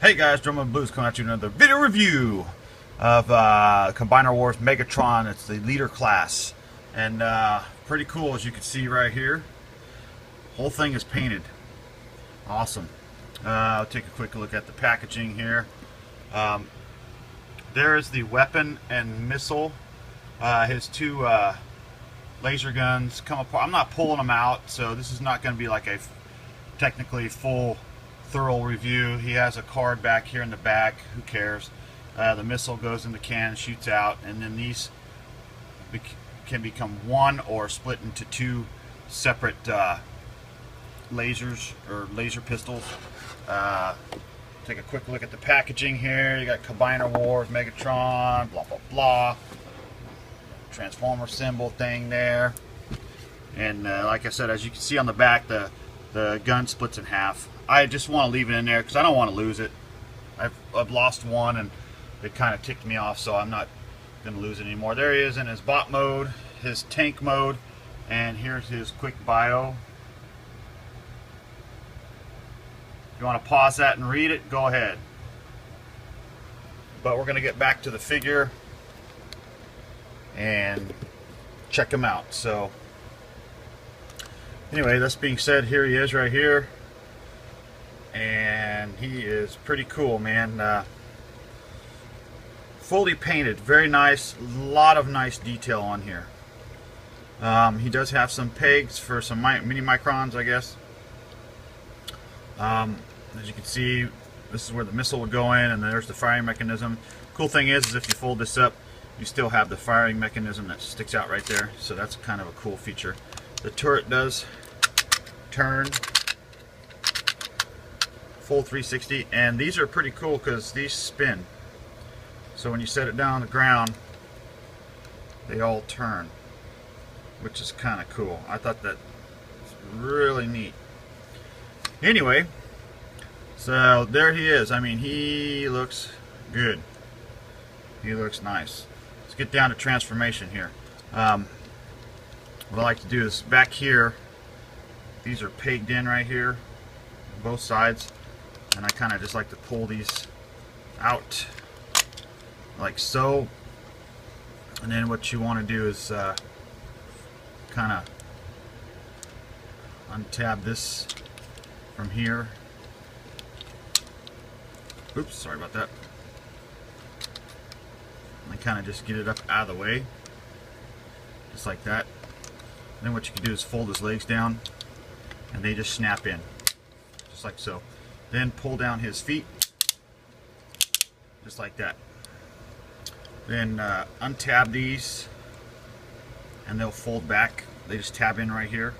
Hey guys, Drum Blues coming at you with another video review of Combiner Wars Megatron. It's the leader class, and pretty cool as you can see right here. Whole thing is painted. Awesome. I'll take a quick look at the packaging here. There is the weapon and missile. His two laser guns come apart. I'm not pulling them out, so this is not going to be like a technically full thorough review. He has a card back here in the back. Who cares? The missile goes in the can, shoots out, and then these can become one or split into two separate lasers or laser pistols. Take a quick look at the packaging here. You got Combiner Wars, Megatron, blah blah blah. Transformer symbol thing there, and like I said, as you can see on the back, the gun splits in half. I just want to leave it in there because I don't want to lose it. I've lost one and it kind of ticked me off, so I'm not going to lose it anymore. There he is in his bot mode, his tank mode, and here's his quick bio. If you want to pause that and read it, go ahead. But we're going to get back to the figure and check him out. So anyway, this being said, here he is right here. And he is pretty cool, man. Fully painted, very nice. A lot of nice detail on here. He does have some pegs for some mini microns, I guess. As you can see, this is where the missile would go in, and there's the firing mechanism. Cool thing is if you fold this up, you still have the firing mechanism that sticks out right there. So that's kind of a cool feature. The turret does turn full 360, and these are pretty cool because these spin. So when you set it down on the ground, they all turn, which is kind of cool. I thought that was really neat. Anyway, so there he is. I mean, he looks good. He looks nice. Let's get down to transformation here. What I like to do is back here, these are pegged in right here, both sides. And I kind of just like to pull these out like so, and then what you want to do is kind of untab this from here. Oops, sorry about that. And kind of just get it up out of the way, just like that. And then what you can do is fold his legs down, and they just snap in, just like so. Then pull down his feet, just like that. Then untab these, and they'll fold back. They just tab in right here.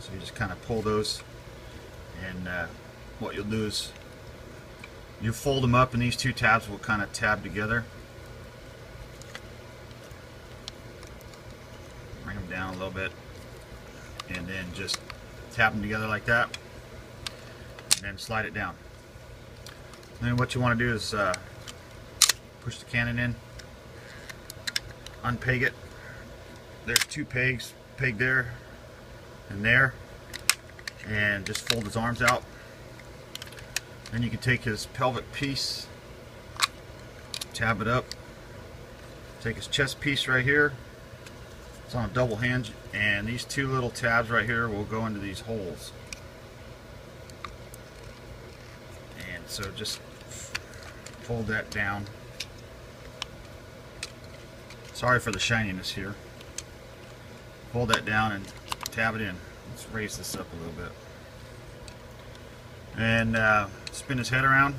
So you just kind of pull those, and what you'll do is you fold them up, and these two tabs will kind of tab together. Bring them down a little bit, and then just tab them together like that. And then slide it down. And then what you want to do is push the cannon in, unpeg it. There's two pegs, peg there and there, and just fold his arms out. Then you can take his pelvic piece, tab it up, take his chest piece right here. It's on a double hinge, and these two little tabs right here will go into these holes. So just fold that down. Sorry for the shininess here. Fold that down and tab it in. Let's raise this up a little bit. And spin his head around.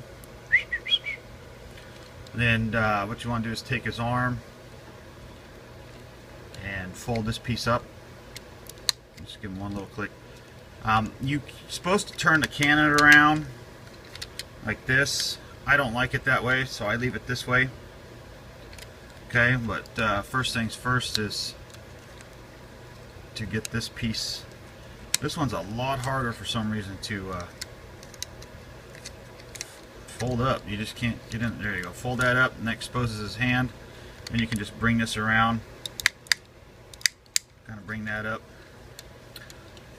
Then what you want to do is take his arm and fold this piece up. Just give him one little click. You're supposed to turn the cannon around like this. I don't like it that way, so I leave it this way. Okay, but first things first is to get this piece. This one's a lot harder for some reason to fold up. You just can't get in. There you go. Fold that up, and that exposes his hand. And you can just bring this around, kind of bring that up,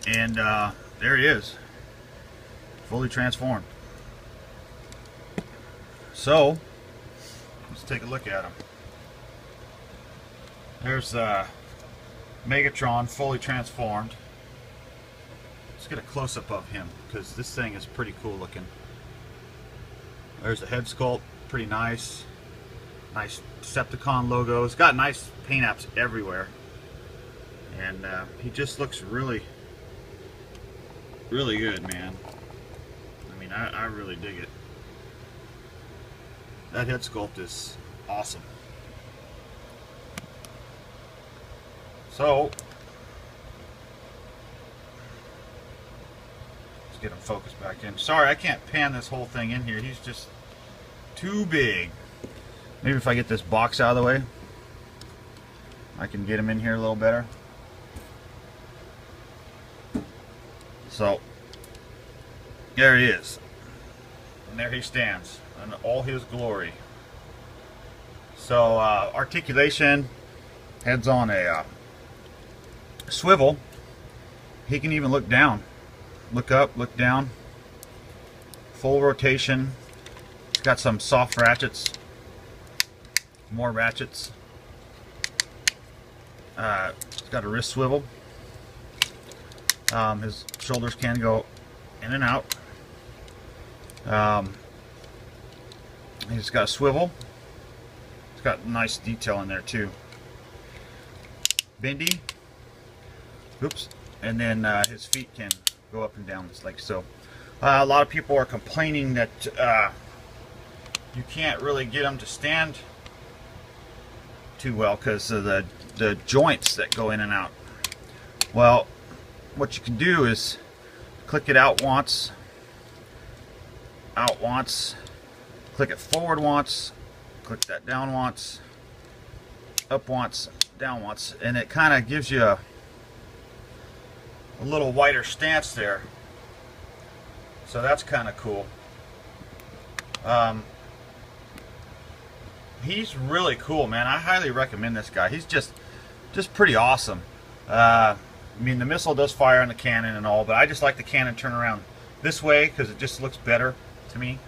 and there he is, fully transformed. So let's take a look at him. There's Megatron fully transformed. Let's get a close-up of him because this thing is pretty cool looking. There's the head sculpt, pretty nice. Nice Decepticon logo. It's got nice paint apps everywhere. And he just looks really, really good, man. I mean, I really dig it. That head sculpt is awesome. So, let's get him focused back in. Sorry, I can't pan this whole thing in here. He's just too big. Maybe if I get this box out of the way, I can get him in here a little better. So, there he is. And there he stands in all his glory. So, articulation, head's on a swivel. He can even look down. Look up, look down. Full rotation. It's got some soft ratchets. More ratchets. It's got a wrist swivel. His shoulders can go in and out. He's got a swivel. It's got nice detail in there too. Bendy. Oops. And then his feet can go up and down just like so. A lot of people are complaining that you can't really get them to stand too well because of the joints that go in and out. Well, what you can do is click it out once, click it forward once, click that down once, up once, down once, and it kind of gives you a little wider stance there. So that's kind of cool. He's really cool, man. I highly recommend this guy. He's just pretty awesome. I mean, the missile does fire on the cannon and all, but I just like the cannon turn around this way because it just looks better to me.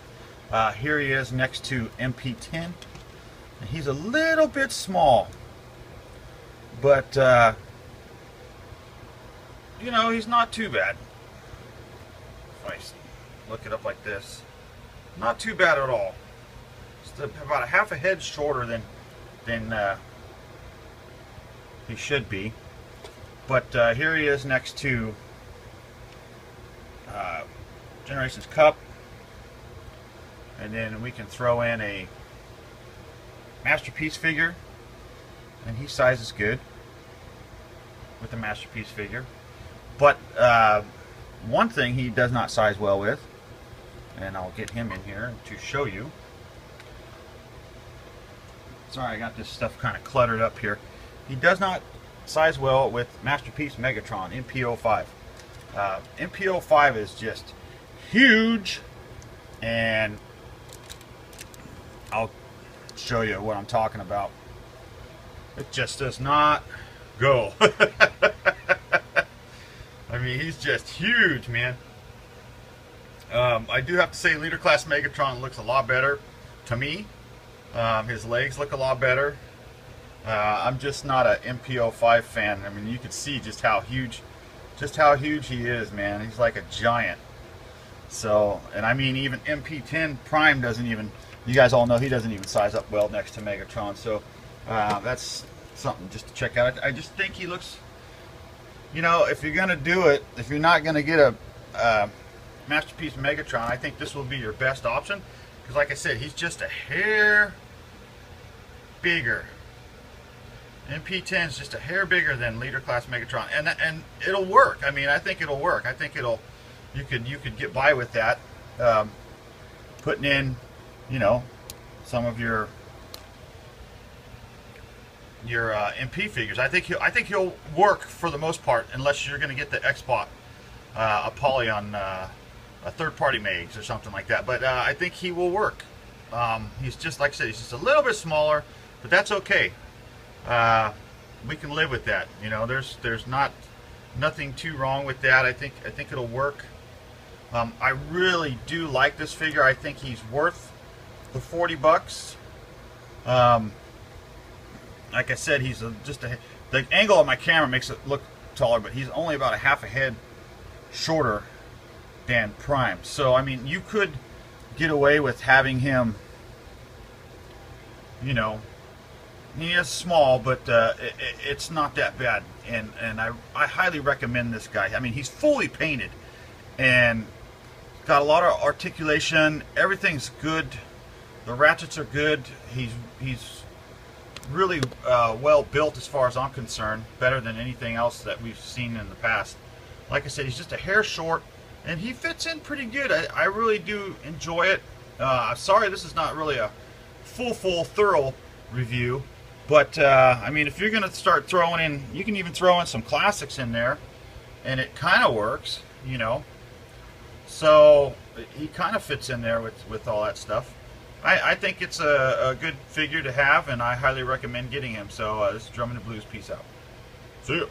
Here he is next to MP10. And he's a little bit small, but you know, he's not too bad. If I look it up like this, not too bad at all. Just about a half a head shorter than he should be. But here he is next to Generations Cup, and then we can throw in a Masterpiece figure, and he sizes good with the Masterpiece figure. But one thing he does not size well with, and I'll get him in here to show you. Sorry, I got this stuff kind of cluttered up here. He does not size well with Masterpiece Megatron, MP05. MP05 is just huge, and I'll show you what I'm talking about. It just does not go. I mean, he's just huge, man. I do have to say, Leader Class Megatron looks a lot better to me. His legs look a lot better. I'm just not an MP05 fan. I mean, you can see just how huge he is, man. He's like a giant. So, and I mean, even MP10 Prime doesn't even, you guys all know he doesn't even size up well next to Megatron. So, that's something just to check out. I just think he looks, you know, if you're going to do it, if you're not going to get a Masterpiece Megatron, I think this will be your best option. Because like I said, he's just a hair bigger. MP10 is just a hair bigger than Leader Class Megatron, and it'll work. I mean, I think it'll work. I think you could get by with that, putting in, you know, some of your MP figures. I think he'll work for the most part, unless you're going to get the X-Bot Apollyon, a third-party mags or something like that. But I think he will work. He's just, like I said, he's just a little bit smaller, but that's okay. We can live with that. You know, there's nothing too wrong with that. I think it'll work. I really do like this figure. I think he's worth for 40 bucks. Like I said, he's the angle of my camera makes it look taller, but he's only about a half a head shorter than Prime. So I mean, you could get away with having him, you know, he is small, but it's not that bad, and I highly recommend this guy. I mean, he's fully painted and got a lot of articulation. Everything's good. The ratchets are good. He's really well built as far as I'm concerned, better than anything else that we've seen in the past. Like I said, he's just a hair short, and he fits in pretty good. I really do enjoy it. Sorry, this is not really a full, thorough review, but I mean, if you're going to start throwing in, you can even throw in some classics in there, and it kind of works, you know. So he kind of fits in there with all that stuff. I think it's a good figure to have, and I highly recommend getting him. So this is Drummond and Blues. Peace out. See ya.